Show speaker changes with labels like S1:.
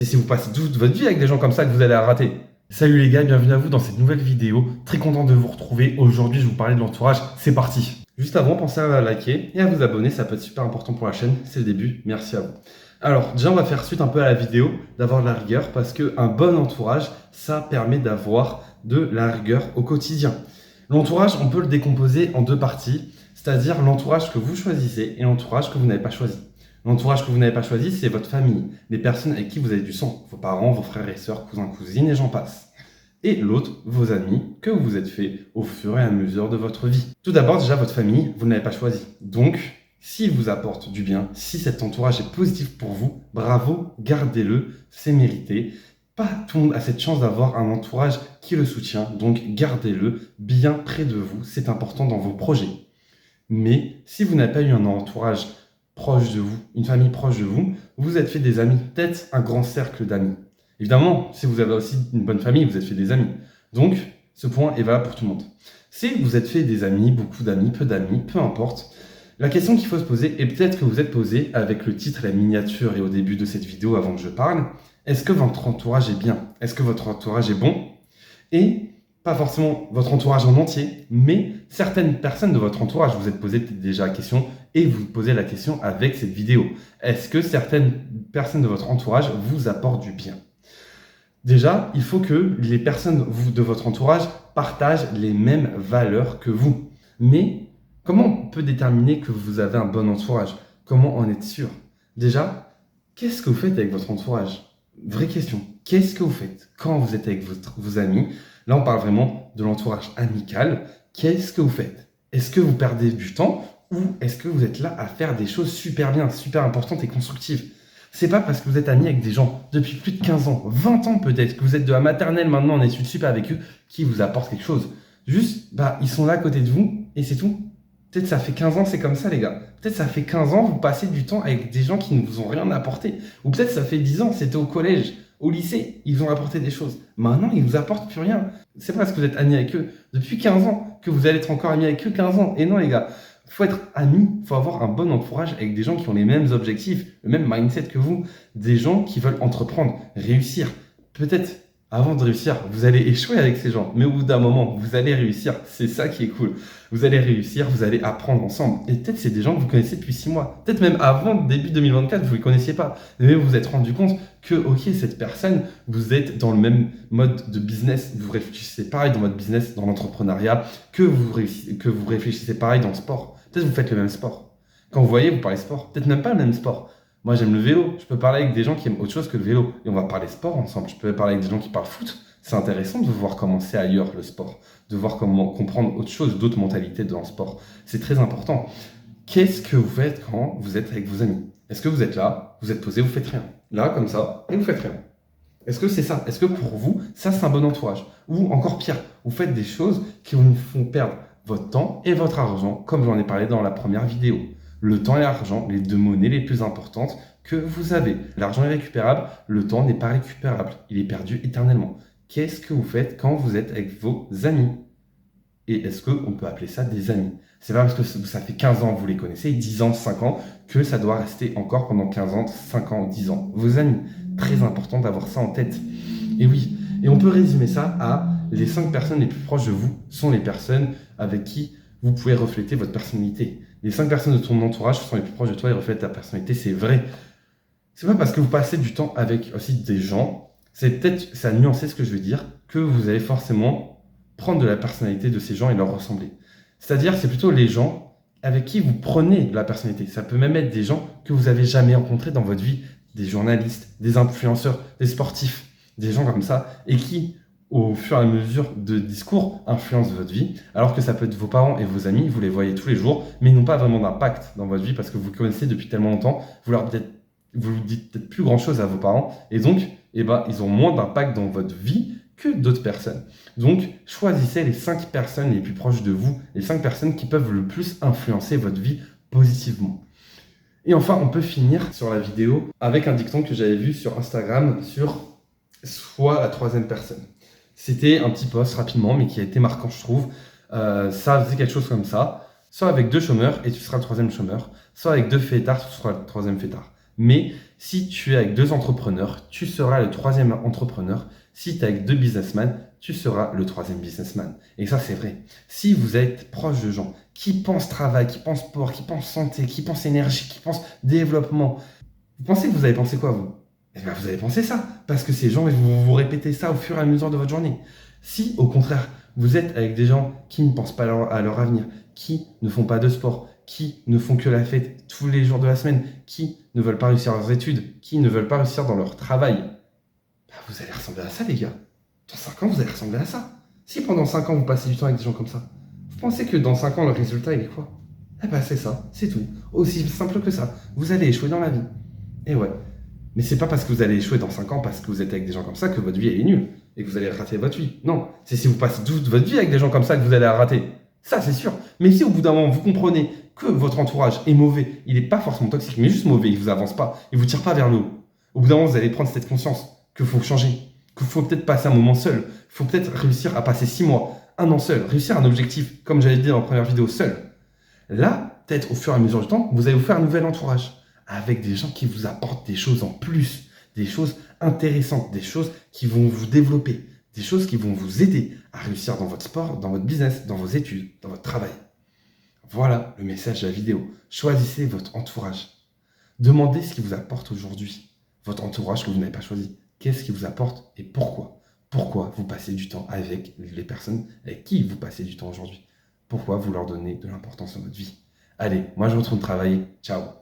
S1: Et si vous passez toute votre vie avec des gens comme ça, que vous allez la rater. Salut les gars, bienvenue à vous dans cette nouvelle vidéo. Très content de vous retrouver. Aujourd'hui, je vais vous parler de l'entourage. C'est parti. Juste avant, pensez à liker et à vous abonner. Ça peut être super important pour la chaîne. C'est le début. Merci à vous. Alors, déjà, on va faire suite un peu à la vidéo, d'avoir de la rigueur, parce qu'un bon entourage, ça permet d'avoir de la rigueur au quotidien. L'entourage, on peut le décomposer en deux parties, c'est-à-dire l'entourage que vous choisissez et l'entourage que vous n'avez pas choisi. L'entourage que vous n'avez pas choisi, c'est votre famille, les personnes avec qui vous avez du sang, vos parents, vos frères et sœurs, cousins, cousines, et j'en passe. Et l'autre, vos amis, que vous vous êtes fait au fur et à mesure de votre vie. Tout d'abord, déjà, votre famille, vous ne l'avez pas choisi. Donc, s'il vous apporte du bien, si cet entourage est positif pour vous, bravo, gardez-le, c'est mérité. Pas tout le monde a cette chance d'avoir un entourage qui le soutient, donc gardez-le bien près de vous, c'est important dans vos projets. Mais si vous n'avez pas eu un entourage proche de vous, une famille proche de vous, vous vous êtes fait des amis, peut-être un grand cercle d'amis. Évidemment, si vous avez aussi une bonne famille, vous êtes fait des amis. Donc, ce point est valable pour tout le monde. Si vous êtes fait des amis, beaucoup d'amis, peu importe, la question qu'il faut se poser, et peut-être que vous êtes posé avec le titre, la miniature et au début de cette vidéo avant que je parle, est-ce que votre entourage est bien? Est-ce que votre entourage est bon? Et pas forcément votre entourage en entier, mais certaines personnes de votre entourage. Vous êtes posé déjà la question et vous posez la question avec cette vidéo. Est-ce que certaines personnes de votre entourage vous apportent du bien? Déjà, il faut que les personnes de votre entourage partagent les mêmes valeurs que vous. Mais comment on peut déterminer que vous avez un bon entourage? Comment en être sûr? Déjà, qu'est-ce que vous faites avec votre entourage? Vraie question. Qu'est-ce que vous faites quand vous êtes avec vos amis? Là, on parle vraiment de l'entourage amical. Qu'est-ce que vous faites? Est-ce que vous perdez du temps ou est-ce que vous êtes là à faire des choses super bien, super importantes et constructives? C'est pas parce que vous êtes ami avec des gens depuis plus de 15 ans, 20 ans peut-être, que vous êtes de la maternelle maintenant en études sup avec eux, qui vous apportent quelque chose. Juste, ils sont là à côté de vous et c'est tout. Peut-être ça fait 15 ans, c'est comme ça les gars. Peut-être ça fait 15 ans, vous passez du temps avec des gens qui ne vous ont rien apporté. Ou peut-être ça fait 10 ans, c'était au collège, au lycée, ils vous ont apporté des choses. Maintenant, ils ne vous apportent plus rien. C'est pas parce que vous êtes ami avec eux depuis 15 ans que vous allez être encore ami avec eux 15 ans. Et non les gars, il faut être ami, il faut avoir un bon entourage avec des gens qui ont les mêmes objectifs, le même mindset que vous, des gens qui veulent entreprendre, réussir. Peut-être avant de réussir, vous allez échouer avec ces gens, mais au bout d'un moment, vous allez réussir. C'est ça qui est cool. Vous allez réussir, vous allez apprendre ensemble. Et peut-être c'est des gens que vous connaissez depuis 6 mois. Peut-être même avant début 2024, vous ne les connaissiez pas. Mais vous vous êtes rendu compte que, ok, cette personne, vous êtes dans le même mode de business. Vous réfléchissez pareil dans votre business, dans l'entrepreneuriat, que vous réfléchissez pareil dans le sport. Peut-être vous faites le même sport. Quand vous voyez, vous parlez sport. Peut-être même pas le même sport. Moi, j'aime le vélo. Je peux parler avec des gens qui aiment autre chose que le vélo. Et on va parler sport ensemble. Je peux parler avec des gens qui parlent foot. C'est intéressant de voir comment c'est ailleurs le sport. De voir comment comprendre autre chose, d'autres mentalités dans le sport. C'est très important. Qu'est-ce que vous faites quand vous êtes avec vos amis? Est-ce que vous êtes là, vous êtes posé, vous faites rien? Là, comme ça, et vous faites rien. Est-ce que c'est ça? Est-ce que pour vous, ça c'est un bon entourage? Ou encore pire, vous faites des choses qui vous font perdre votre temps et votre argent, comme j'en ai parlé dans la première vidéo. Le temps et l'argent, les deux monnaies les plus importantes que vous avez. L'argent est récupérable, le temps n'est pas récupérable, il est perdu éternellement. Qu'est-ce que vous faites quand vous êtes avec vos amis? Et est-ce qu'on peut appeler ça des amis? C'est pas parce que ça fait 15 ans que vous les connaissez, 10 ans, 5 ans, que ça doit rester encore pendant 15 ans, 5 ans, 10 ans. Vos amis, très important d'avoir ça en tête. Et oui, et on peut résumer ça à les 5 personnes les plus proches de vous sont les personnes avec qui vous pouvez refléter votre personnalité. Les 5 personnes de ton entourage sont les plus proches de toi et reflètent ta personnalité, c'est vrai. C'est pas parce que vous passez du temps avec aussi des gens, c'est peut-être, ça nuancer ce que je veux dire, que vous allez forcément prendre de la personnalité de ces gens et leur ressembler. C'est-à-dire, c'est plutôt les gens avec qui vous prenez de la personnalité. Ça peut même être des gens que vous avez jamais rencontrés dans votre vie, des journalistes, des influenceurs, des sportifs, des gens comme ça, et qui, au fur et à mesure de discours, influencent votre vie, alors que ça peut être vos parents et vos amis, vous les voyez tous les jours, mais ils n'ont pas vraiment d'impact dans votre vie parce que vous les connaissez depuis tellement longtemps, vous dites peut-être plus grand-chose à vos parents, et donc, ils ont moins d'impact dans votre vie que d'autres personnes. Donc, choisissez les 5 personnes les plus proches de vous, les 5 personnes qui peuvent le plus influencer votre vie positivement. Et enfin, on peut finir sur la vidéo avec un dicton que j'avais vu sur Instagram sur soit la 3e personne. C'était un petit post rapidement, mais qui a été marquant, je trouve. Ça faisait quelque chose comme ça. Soit avec 2 chômeurs et tu seras le 3e chômeur, soit avec 2 fêtards, tu seras le 3e fêtard. Mais si tu es avec 2 entrepreneurs, tu seras le 3e entrepreneur. Si tu es avec 2 businessmen, tu seras le 3e businessman. Et ça, c'est vrai. Si vous êtes proche de gens qui pensent travail, qui pensent sport, qui pensent santé, qui pensent énergie, qui pensent développement, vous pensez que vous avez pensé quoi, vous? Eh bien, vous avez pensé ça. Parce que ces gens, ils vont vous répéter ça au fur et à mesure de votre journée. Si, au contraire, vous êtes avec des gens qui ne pensent pas à leur avenir, qui ne font pas de sport, qui ne font que la fête tous les jours de la semaine, qui ne veulent pas réussir leurs études, qui ne veulent pas réussir dans leur travail, bah, vous allez ressembler à ça, les gars. Dans 5 ans, vous allez ressembler à ça. Si pendant 5 ans, vous passez du temps avec des gens comme ça, vous pensez que dans 5 ans, le résultat, il est quoi? Eh ben, c'est ça, c'est tout. Aussi simple que ça. Vous allez échouer dans la vie. Et ouais. Mais c'est pas parce que vous allez échouer dans 5 ans, parce que vous êtes avec des gens comme ça, que votre vie, elle est nulle. Et que vous allez rater votre vie. Non. C'est si vous passez toute votre vie avec des gens comme ça, que vous allez la rater. Ça, c'est sûr. Mais si au bout d'un moment, vous comprenez que votre entourage est mauvais, il n'est pas forcément toxique, mais juste mauvais, il vous avance pas, il vous tire pas vers le haut. Au bout d'un moment, vous allez prendre cette conscience qu'il faut changer, qu'il faut peut-être passer un moment seul, il faut peut-être réussir à passer 6 mois, 1 an seul, réussir un objectif, comme j'avais dit dans la première vidéo, seul. Là, peut-être au fur et à mesure du temps, vous allez vous faire un nouvel entourage, avec des gens qui vous apportent des choses en plus, des choses intéressantes, des choses qui vont vous développer, des choses qui vont vous aider à réussir dans votre sport, dans votre business, dans vos études, dans votre travail. Voilà le message de la vidéo. Choisissez votre entourage. Demandez ce qui vous apporte aujourd'hui. Votre entourage que vous n'avez pas choisi. Qu'est-ce qui vous apporte et pourquoi? Pourquoi vous passez du temps avec les personnes avec qui vous passez du temps aujourd'hui? Pourquoi vous leur donnez de l'importance dans votre vie? Allez, moi je retourne travailler. Ciao!